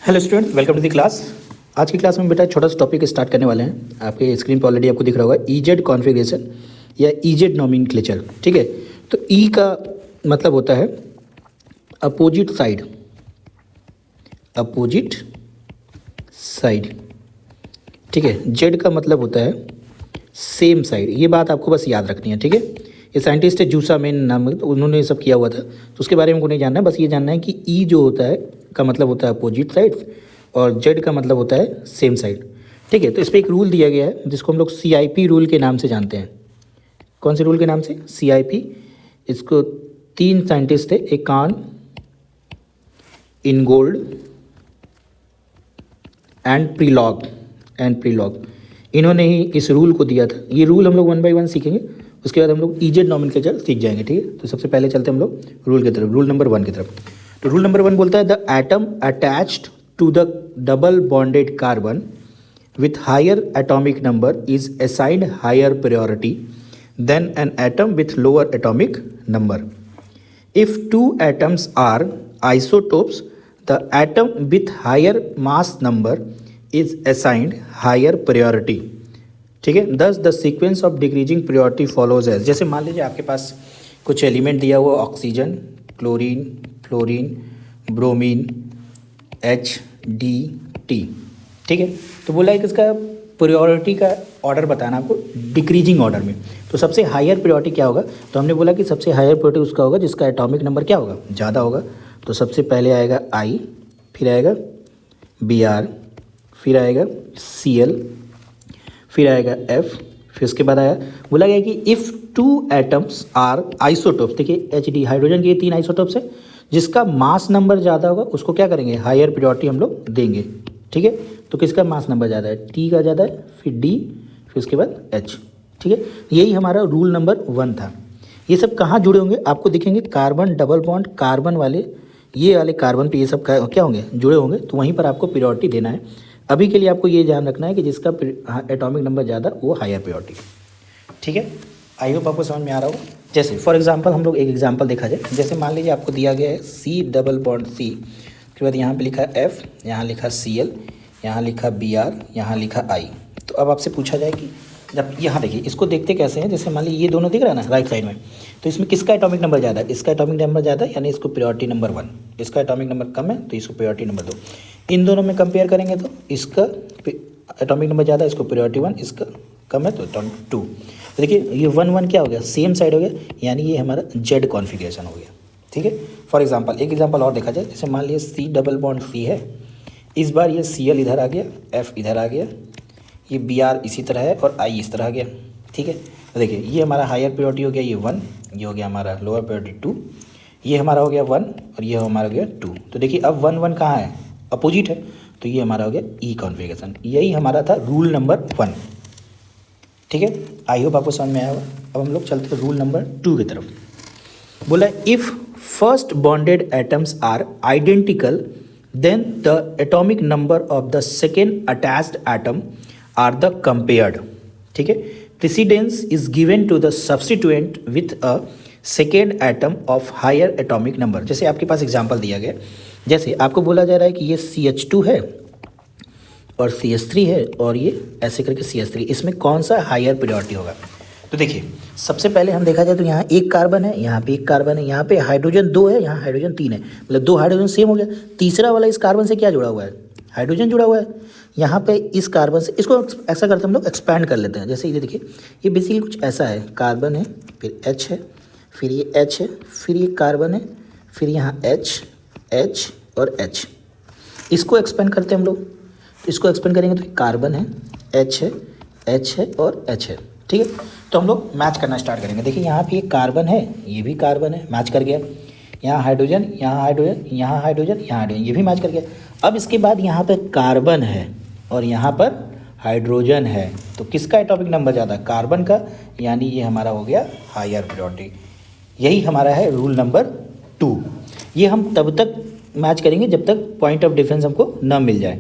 Hello student, welcome to the class. आज की class में बेटा छोटा सा टॉपिक स्टार्ट करने वाले हैं। आपके स्क्रीन पर ऑलरेडी आपको दिख रहा होगा ईजेड कॉन्फ़िगरेशन या ईजेड नोमेनक्लेचर। ठीक है, तो ई का मतलब होता है अपोजिट साइड, अपोजिट साइड। ठीक है, जेड का मतलब होता है सेम साइड। ये बात आपको बस याद रखनी है। ठीक है, ये साइंटिस्ट है जूसा मेन नाम, तो उन्होंने ये सब किया हुआ था, तो उसके बारे में हमको नहीं जानना है। बस ये जानना है कि ई जो होता है का मतलब होता है अपोजिट साइड और जेड का मतलब होता है सेम साइड। ठीक है, तो इस पर एक रूल दिया गया है जिसको हम लोग CIP रूल के नाम से जानते हैं। कौन से रूल के नाम से? CIP। इसको 3 साइंटिस्ट थे, एकान, इनगोल्ड एंड प्रीलॉग। इन्होंने ही इस रूल को दिया था। ये रूल हम लोग 1 बाय 1 सीखेंगे, उसके बाद हम लोग ईजेड नोमेनक्लेचर सीख जाएंगे। ठीक है, तो सबसे पहले चलते हैं हम लोग रूल की तरफ, रूल नंबर 1 की तरफ। तो रूल नंबर 1 बोलता है the atom attached to the double bonded carbon with higher atomic number is assigned higher priority than an atom with lower atomic number. If two atoms are isotopes, the atom with higher mass number is assigned higher priority. ठीक है, thus the sequence of decreasing priority follows as, जैसे मान लीजिए आपके पास कुछ element दिया हुआ, oxygen, chlorine, fluorine, bromine, HDT। ठीक है, तो बोला है कि इसका प्रायोरिटी का ऑर्डर बताना आपको डिक्रीजिंग ऑर्डर में। तो सबसे हायर प्रायोरिटी क्या होगा? तो हमने बोला कि सबसे हायर प्रायोरिटी उसका होगा जिसका एटॉमिक नंबर क्या होगा, ज़्यादा होगा। तो सबसे पहले आएगा I, फिर आएगा Br, फिर आएगा Cl, फिर आएगा F, फिर उसके बाद आया बोला गया कि इफ़ 2 एटम्स आर आइसोटोप्स। देखिए HD हाइड्रोजन के 3 आइसोटोप्स है, जिसका मास नंबर ज़्यादा होगा उसको क्या करेंगे, हायर प्रायोरिटी हम लोग देंगे। ठीक है, तो किसका मास नंबर ज़्यादा है? T का ज़्यादा है, फिर D, फिर उसके बाद H। ठीक है, यही हमारा रूल नंबर 1 था। ये सब कहाँ जुड़े होंगे आपको दिखेंगे, कार्बन डबल बॉन्ड, कार्बन वाले, ये वाले कार्बन पे ये सब क्या होंगे, जुड़े होंगे। तो वहीं पर आपको प्रायोरिटी देना है। अभी के लिए आपको ये ध्यान रखना है कि जिसका एटॉमिक नंबर ज़्यादा वो हायर प्रायोरिटी। ठीक है, आई होप आपको समझ में आ रहा हो। जैसे फॉर एग्जांपल हम लोग एक एग्जांपल देखा जाए, जैसे मान लीजिए आपको दिया गया है C डबल बॉन्ड C, उसके बाद यहाँ पे लिखा F, यहाँ लिखा Cl, यहाँ लिखा Br, यहाँ लिखा I। तो अब आपसे पूछा जाए कि जब यहाँ देखिए इसको देखते कैसे हैं, जैसे मान लीजिए ये दोनों दिख रहा है ना राइट साइड में, तो इसमें किसका एटॉमिक नंबर ज़्यादा है? इसका एटॉमिक नंबर ज़्यादा है, यानी इसको प्रायोरिटी नंबर 1। इसका एटॉमिक नंबर कम है तो इसको प्रायोरिटी नंबर 2। इन दोनों में कंपेयर करेंगे तो इसका एटॉमिक नंबर ज़्यादा है, इसको प्रायोरिटी 1, इसका कम है तो एटॉमिक 2। तो देखिए ये 1 क्या हो गया, सेम साइड हो गया, यानी ये हमारा जेड कॉन्फ़िगरेशन हो गया। ठीक है, फॉर एग्जांपल एक एग्जांपल और देखा जाए, जैसे मान लीजिए C डबल बॉन्ड C है, इस बार ये Cl इधर आ गया, F इधर आ गया, ये Br इसी तरह है और I इस तरह आ गया। ठीक है, तो देखिए ये हमारा हायर प्रायोरिटी हो गया, ये 1, ये हो गया हमारा लोअर प्रायोरिटी 2, ये हमारा हो गया 1 और ये हमारा हो गया 2। तो देखिए अब 1 कहाँ है, अपोजिट है, तो ये हमारा हो गया ई कॉन्फ़िगरेशन। यही हमारा था रूल नंबर 1। ठीक है, आई होप आपको समझ में आया होगा। अब हम लोग चलते हैं रूल नंबर 2 की तरफ। बोला if first bonded atoms are identical then the atomic number of the second attached atom are the compared. ठीक है, precedence is given to the substituent with a second atom of higher atomic number. जैसे आपके पास example दिया गया, जैसे आपको बोला जा रहा है कि ये CH2 है और CH3 है और ये ऐसे करके CH3, इसमें कौन सा हायर प्रायोरिटी होगा? तो देखिए सबसे पहले हम देखा जाए तो यहाँ एक कार्बन है, यहाँ पे एक कार्बन है, यहाँ पे हाइड्रोजन 2 है, यहाँ हाइड्रोजन 3 है, मतलब 2 हाइड्रोजन सेम हो गया। तीसरा वाला इस कार्बन से क्या जुड़ा हुआ है, हाइड्रोजन जुड़ा हुआ है। यहाँ पे इस कार्बन से, इसको ऐसा करते हम लोग एक्सपैंड कर लेते हैं। जैसे ये देखिए ये बेसिकली कुछ ऐसा है, कार्बन है, फिर H है, फिर ये H है, फिर ये कार्बन है, फिर यहाँ H और H। इसको एक्सपेंड करते हैं हम लोग, इसको एक्सपेंड करेंगे तो कार्बन है, H है और H है। ठीक है, तो हम लोग मैच करना स्टार्ट करेंगे। देखिए यहाँ पे ये कार्बन है, ये भी कार्बन है, मैच कर गया। यहाँ हाइड्रोजन, यहाँ हाइड्रोजन, यहाँ हाइड्रोजन, यहाँ हाइड्रोजन, ये भी मैच कर गया। अब इसके बाद यहाँ पे कार्बन है और यहाँ पर हाइड्रोजन है, तो किसका एटॉमिक नंबर ज़्यादा, कार्बन का, यानी ये हमारा हो गया हायर प्रायोरिटी। यही हमारा है रूल नंबर 2। ये हम तब तक मैच करेंगे जब तक पॉइंट ऑफ डिफरेंस हमको न मिल जाए।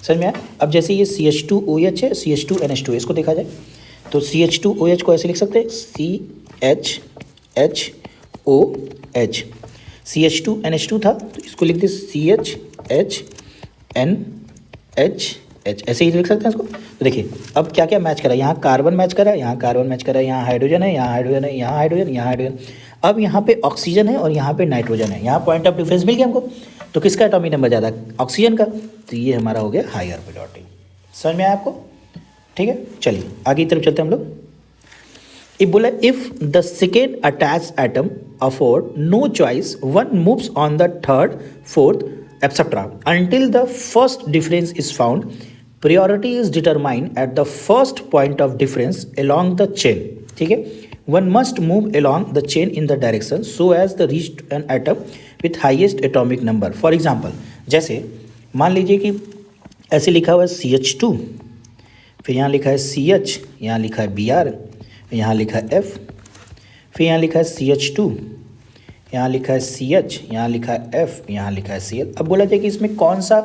समझ में आया? अब जैसे ये CH2OH है, CH2NH2 है, इसको देखा जाए तो CH2OH को ऐसे लिख सकते हैं, CHHOH। CH2NH2 था तो इसको लिख दे CHH NH, ऐसे ही लिख सकते हैं इसको। तो देखिए अब क्या क्या मैच करा है, यहाँ कार्बन मैच करा है, यहाँ कार्बन मैच करा है, यहाँ हाइड्रोजन है, यहाँ हाइड्रोजन है, यहाँ हाइड्रोजन, यहाँ हाइड्रोजन। अब यहाँ पे ऑक्सीजन है और यहाँ पे नाइट्रोजन है, यहाँ पॉइंट ऑफ डिफरेंस मिल गया हमको। तो किसका एटॉमिक नंबर ज़्यादा, ऑक्सीजन का। तो ये हमारा हो गया हायर प्रायोरिटी। समझ में आया आपको? ठीक है, चलिए आगे की तरफ चलते हैं हम लोग। इफ बोला if the second attach atom afford no choice, one moves on the third, fourth etcetera until the first difference is found, priority is determined at the first point of difference along the chain. ठीक है, one must move along the chain in the direction so as to reach an atom with highest atomic number. For example, जैसे मान लीजिए कि ऐसे लिखा हुआ है CH2, फिर यहाँ लिखा है CH, यहाँ लिखा है Br, यहाँ लिखा है F, फिर यहाँ लिखा है CH2, यहाँ लिखा है CH, यहाँ लिखा है F, यहाँ लिखा है Cl। अब बोला जाए कि इसमें कौन सा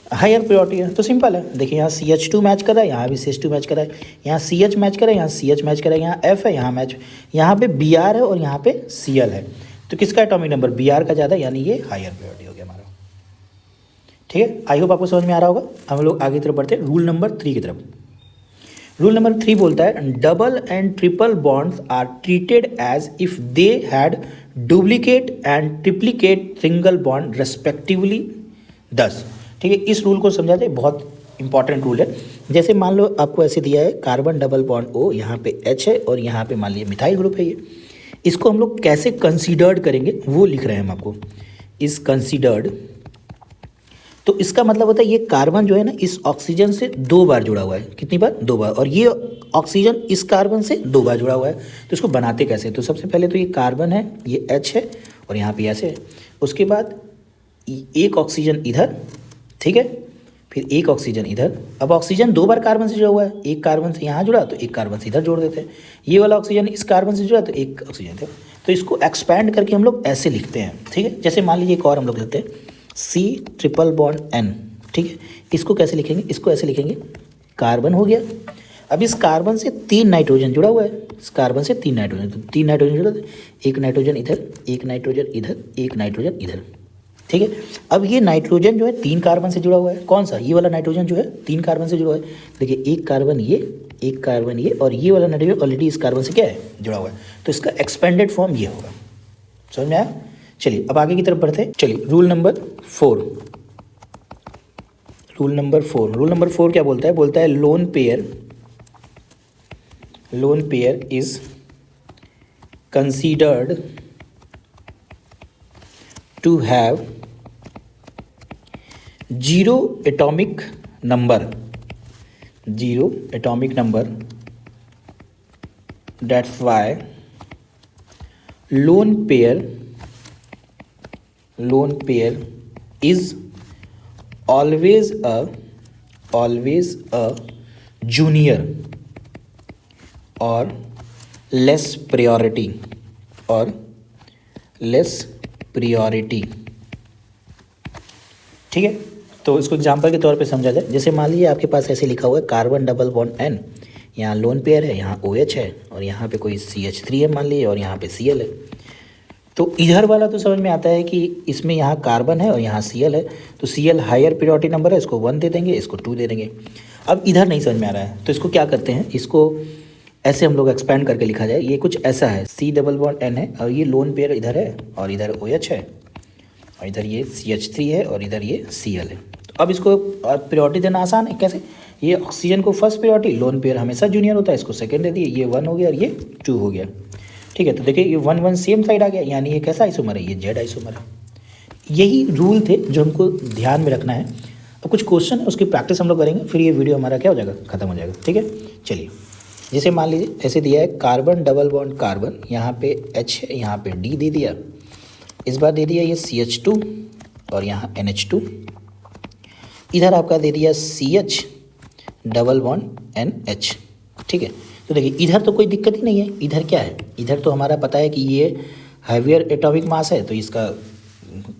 हायर प्रायोरिटी है, तो सिंपल है। देखिए यहाँ CH2 मैच कर रहा है, यहाँ भी CH2 मैच कर रहा है, यहाँ CH मैच कर रहा है, यहाँ CH मैच कर रहा है, यहाँ F है, यहाँ मैच, यहाँ पे Br है और यहाँ पे Cl है। तो किसका एटॉमिक नंबर, Br का ज़्यादा, यानी ये हायर प्रायोरिटी हो गया हमारा। ठीक है, आई होप आपको समझ में आ रहा होगा। हम लोग आगे की तरफ बढ़ते हैं रूल नंबर 3 की तरफ। रूल नंबर 3 बोलता है double and triple bonds are treated as if they had duplicate and triplicate single bond respectively 10। ठीक है, इस रूल को समझा जाए, बहुत इंपॉर्टेंट रूल है। जैसे मान लो आपको ऐसे दिया है कार्बन डबल बॉन्ड O, यहाँ पे H है और यहाँ पे मान लीजिए मिथाइल ग्रुप है। ये इसको हम लोग कैसे कंसीडर्ड करेंगे वो लिख रहे हैं हम आपको, इस कंसीडर्ड। तो इसका मतलब होता है ये कार्बन जो है ना इस ऑक्सीजन से 2 बार जुड़ा हुआ है। कितनी बार, 2 बार। और ये ऑक्सीजन इस कार्बन से 2 बार जुड़ा हुआ है। तो इसको बनाते कैसे, तो सबसे पहले तो ये कार्बन है, ये H है और यहाँ पे ऐसे है। उसके बाद एक ऑक्सीजन इधर, ठीक है, फिर एक ऑक्सीजन इधर। अब ऑक्सीजन 2 बार कार्बन से जुड़ा हुआ है, एक कार्बन से यहाँ जुड़ा तो एक कार्बन से इधर जोड़ देते हैं। ये वाला ऑक्सीजन इस कार्बन से जुड़ा तो एक ऑक्सीजन इधर। तो इसको एक्सपैंड करके हम लोग ऐसे लिखते हैं। ठीक है, जैसे मान लीजिए एक और हम लोग लिखते हैं C∤N। ठीक है, इसको कैसे लिखेंगे, इसको ऐसे लिखेंगे, कार्बन हो गया। अब इस कार्बन से 3 नाइट्रोजन जुड़ा हुआ है, इस कार्बन से 3 नाइट्रोजन, तो 3 नाइट्रोजन जुड़ा, एक नाइट्रोजन इधर, एक नाइट्रोजन इधर, एक नाइट्रोजन इधर। ठीक है, अब ये नाइट्रोजन जो है 3 कार्बन से जुड़ा हुआ है। कौन सा, ये वाला नाइट्रोजन जो है 3 कार्बन से जुड़ा हुआ है। देखिए एक कार्बन ये, एक कार्बन ये, और ये वाला नाइट्रोजन ऑलरेडी इस कार्बन से क्या है, जुड़ा हुआ है। तो इसका एक्सपेंडेड फॉर्म ये होगा। समझ में आया? चलिए अब आगे की तरफ बढ़ते हैं। चलिए रूल नंबर 4। रूल नंबर 4 क्या बोलता है, बोलता है lone pair is considered to have 0 atomic number, that's why lone pair is always a junior or less priority ठीक है, तो इसको एग्जांपल के तौर पे समझा जाए। जैसे मान लीजिए आपके पास ऐसे लिखा हुआ है कार्बन डबल बॉन्ड N, यहाँ लोन पेयर है, यहाँ OH है और यहाँ पे कोई CH3 है मान लीजिए और यहाँ पे Cl है। तो इधर वाला तो समझ में आता है कि इसमें यहाँ कार्बन है और यहाँ Cl है, तो Cl हायर प्रायोरिटी नंबर है, इसको 1 दे देंगे, इसको 2 दे देंगे। अब इधर नहीं समझ में आ रहा है तो इसको क्या करते हैं, इसको ऐसे हम लोग एक्सपेंड करके लिखा जाए। ये कुछ ऐसा है, C∤N है और ये लोन पेयर इधर है और इधर OH है और इधर ये CH3 है और इधर ये Cl है। तो अब इसको प्रायोरिटी देना आसान है। कैसे, ये ऑक्सीजन को फर्स्ट प्रायोरिटी, लोन पेयर हमेशा जूनियर होता है, इसको सेकेंड दे दिए, ये 1 हो गया और ये 2 हो गया। ठीक है, तो देखिए ये 1 1 सेम साइड आ गया, यानी ये कैसा आइसोमर है, ये Z आइसोमर है। यही रूल थे जो हमको ध्यान में रखना है। अब कुछ क्वेश्चन है उसकी प्रैक्टिस हम लोग करेंगे, फिर ये वीडियो हमारा क्या हो जाएगा, खत्म हो जाएगा। ठीक है, चलिए जैसे मान लीजिए ऐसे दिया है कार्बन डबल बॉन्ड कार्बन, यहाँ पे H है, यहाँ पे D दे दिया, इस बार दे दिया ये CH2 और यहाँ NH2, इधर आपका दे दिया CH डबल बॉन्ड NH। ठीक है, तो देखिए इधर तो कोई दिक्कत ही नहीं है। इधर क्या है, इधर तो हमारा पता है कि ये हैवियर एटॉमिक मास है, तो इसका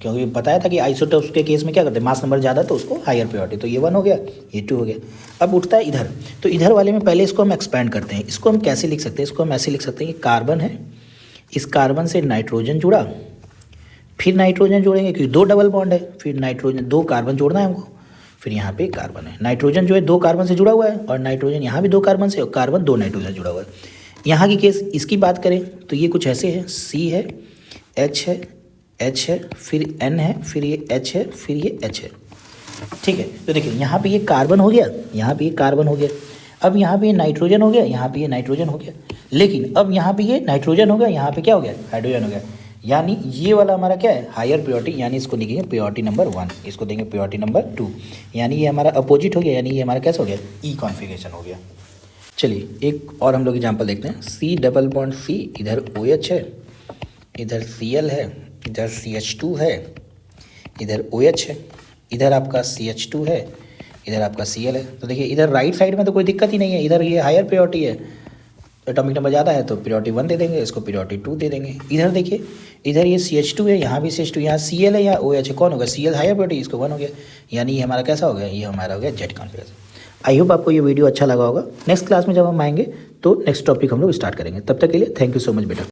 क्योंकि बताया था कि आइसोटोप्स के केस में क्या करते हैं, मास नंबर ज़्यादा तो उसको हायर प्रायोरिटी, तो ये 1 हो गया, ये 2 हो गया। अब उठता है इधर, तो इधर वाले में पहले इसको हम एक्सपैंड करते हैं। इसको हम कैसे लिख सकते हैं, इसको हम ऐसे लिख सकते हैं कि कार्बन है, इस कार्बन से नाइट्रोजन जुड़ा, फिर नाइट्रोजन जोड़ेंगे क्योंकि 2 डबल बॉन्ड है, फिर नाइट्रोजन 2 कार्बन जोड़ना है हमको, फिर यहाँ पे कार्बन है। नाइट्रोजन जो है 2 कार्बन से जुड़ा हुआ है और नाइट्रोजन यहाँ भी 2 कार्बन से और कार्बन 2 नाइट्रोजन से जुड़ा हुआ है। यहाँ की केस इसकी बात करें तो ये कुछ ऐसे है, C है, H है, फिर N है, फिर ये H है, फिर ये H है। ठीक है, तो देखिए यहाँ पे ये कार्बन हो गया, यहाँ पे ये कार्बन हो गया, अब यहाँ पे ये नाइट्रोजन हो गया, यहाँ पे ये नाइट्रोजन हो गया, लेकिन अब यहाँ पे ये नाइट्रोजन हो गया, यहाँ पे क्या हो गया, हाइड्रोजन हो गया। यानी ये वाला हमारा क्या है, हायर प्योरिटी, यानी इसको लिखेंगे प्योरिटी नंबर 1, इसको देंगे प्योरिटी नंबर 2, यानी ये हमारा अपोजिट हो गया, यानी ये हमारा कैसा हो गया, ई कॉन्फिगरेशन हो गया। चलिए एक और हम लोग एग्जाम्पल देखते हैं। C डबल बॉन्ड C, इधर OH है, इधर Cl है, इधर CH2 है, इधर OH है, इधर आपका CH2 है, इधर आपका Cl है। तो देखिए इधर राइट साइड में तो कोई दिक्कत ही नहीं है, इधर ये हायर प्योरिटी है, एटॉमिक नंबर ज़्यादा है तो प्योरिटी 1 दे देंगे, इसको प्योरिटी 2 दे देंगे। इधर देखिए, इधर ये CH2 है, यहाँ भी CH2, यहाँ Cl है या OH है, कौन होगा, Cl हायर प्योरिटी, इसको 1 हो गया, यानी ये हमारा कैसा हो गया, ये हमारा हो गया जेड कॉन्फिगरेशन। आई होप आपको ये वीडियो अच्छा लगा होगा। नेक्स्ट क्लास में जब हम आएंगे तो नेक्स्ट टॉपिक हम लोग स्टार्ट करेंगे। तब तक के लिए थैंक यू सो मच बेटा।